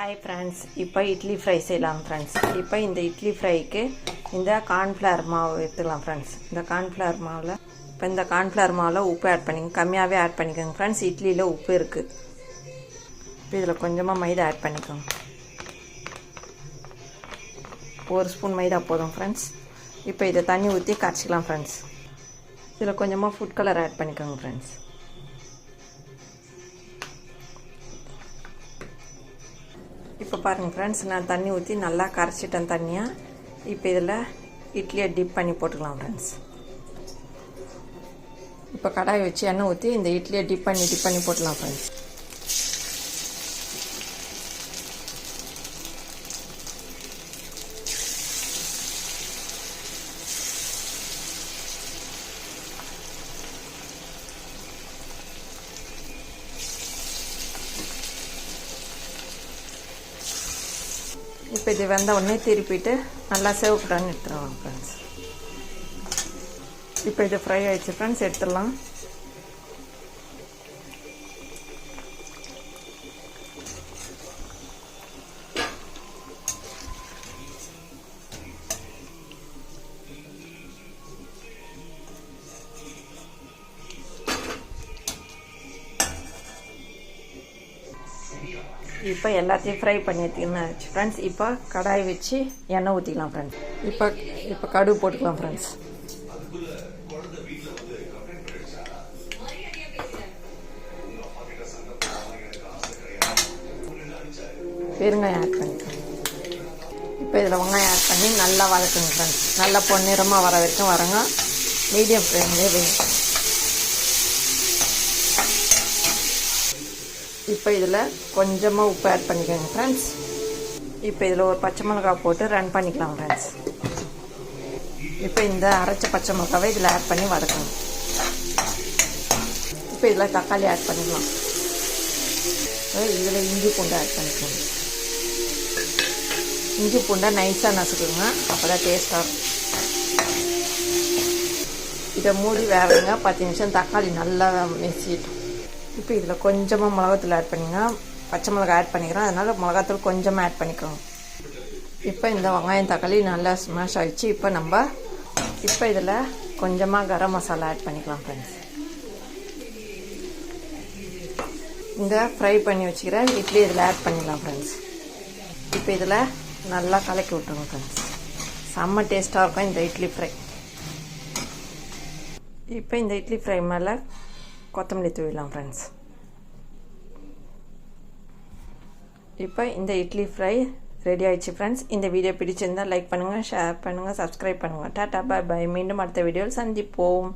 Hi friends, இப்போ idli fry செய்யலாம் friends. இப்போ இந்த இட்லி ஃப்ரைக்கு இந்த கார்ன்ஃப்ளவர் மாவு எடுத்துக்கலாம் ஃப்ரெண்ட்ஸ். இந்த கார்ன்ஃப்ளவர் மாவில் உப்பு ஆட் பண்ணிக்கோங்க, கம்மியாகவே ஆட் பண்ணிக்கோங்க ஃப்ரெண்ட்ஸ். இட்லியில் உப்பு இருக்குது. இப்போ இதில் கொஞ்சமாக மைதா ஆட் பண்ணிக்கோங்க. 1 ஸ்பூன் மைதா போதும் ஃப்ரெண்ட்ஸ். இப்போ இதை தண்ணி ஊற்றி கரைச்சிக்கலாம் ஃப்ரெண்ட்ஸ். இதில் கொஞ்சமாக ஃபுட் கலர் ஆட் பண்ணிக்கோங்க ஃப்ரெண்ட்ஸ். இப்போ பாருங்கள் ஃப்ரெண்ட்ஸ், நான் தண்ணி ஊற்றி நல்லா கரைச்சிட்டேன் தண்ணியாக. இப்போ இதில் இட்லியை டிப் பண்ணி போட்டுக்கலாம் ஃப்ரெண்ட்ஸ். இப்போ கடாய் வச்சு எண்ணெய் ஊற்றி இந்த இட்லியை டிப் பண்ணி போட்டுக்கலாம் ஃப்ரெண்ட்ஸ். இப்போ இது வந்த உடனே திருப்பிட்டு நல்லா சேவ் பண்ணி எடுத்துடலாம் ஃப்ரெண்ட்ஸ். இப்போ இது ஃப்ரை ஆகிடுச்சு ஃப்ரெண்ட்ஸ், எடுத்துடலாம். இப்போ எல்லாத்தையும் ஃப்ரை பண்ணி எடுத்துக்கினாச்சு ஃப்ரெண்ட்ஸ். இப்போ கடாய் வச்சு எண்ணெய் ஊற்றிக்கலாம் ஃப்ரெண்ட்ஸ். இப்போ கடுகு போட்டுக்கலாம் ஃப்ரெண்ட்ஸ். பெருங்காயம் ஆட் பண்ணிக்கலாம். இப்போ இதில் வெங்காயம் ஆட் பண்ணி நல்லா வதக்குங்க ஃப்ரெண்ட்ஸ். நல்லா பொன்னிறமாக வர வரைக்கும் வரங்க. மீடியம் ஃப்ளேம்லேயே வைங்க. இப்போ இதில் கொஞ்சமாக உப்பு ஆட் பண்ணிக்கோங்க ஃப்ரெண்ட்ஸ். இப்போ இதில் ஒரு பச்சை மிளகாய் போட்டு ரன் பண்ணிக்கலாம் ஃப்ரெண்ட்ஸ். இப்போ இந்த அரைச்ச பச்சை மிளகாவை இதில் ஆட் பண்ணி வதக்கணும். இப்போ இதில் தக்காளி ஆட் பண்ணிக்கலாம். இதில் இஞ்சி பூண்டை ஆட் பண்ணிக்கோங்க. இஞ்சி பூண்டை நைஸாக நசுக்குங்க, அப்போ தான் டேஸ்ட்டாக இருக்கும். இதை மூடி வேறுங்க 10 நிமிஷம் தக்காளி நல்லா மெசிட்டோம். இப்போ இதில் கொஞ்சமாக மிளகாத்தூள் ஆட் பண்ணிங்க. பச்சை மிளகாய் ஆட் பண்ணிக்கிறோம், அதனால் மிளகாத்தூள் கொஞ்சமாக ஆட் பண்ணிக்கோங்க. இப்போ இந்த வெங்காயம் தக்காளி நல்லா ஸ்மாஷ் ஆகிடுச்சு. இப்போ இதில் கொஞ்சமாக கரம் மசாலா ஆட் பண்ணிக்கலாம் ஃப்ரெண்ட்ஸ். இந்த ஃப்ரை பண்ணி வச்சுக்கிற இட்லி இதில் ஆட் பண்ணிடலாம் ஃப்ரெண்ட்ஸ். இப்போ இதில் நல்லா கலக்கி விட்டுருங்க ஃப்ரெண்ட்ஸ். செம்ம டேஸ்ட்டாக இருக்கும் இந்த இட்லி ஃப்ரை. இப்போ இந்த இட்லி ஃப்ரை மேலே கொத்தமல்லி தூவிடலாம் ஃப்ரெண்ட்ஸ். இப்போ இந்த இட்லி ஃப்ரை ரெடி ஆயிடுச்சு ஃப்ரெண்ட்ஸ். இந்த வீடியோ பிடிச்சிருந்தால் லைக் பண்ணுங்கள், ஷேர் பண்ணுங்கள், சப்ஸ்கிரைப் பண்ணுங்கள். டாட்டா, பாய் பாய். மீண்டும் அடுத்த வீடியோவில் சந்திப்போம்.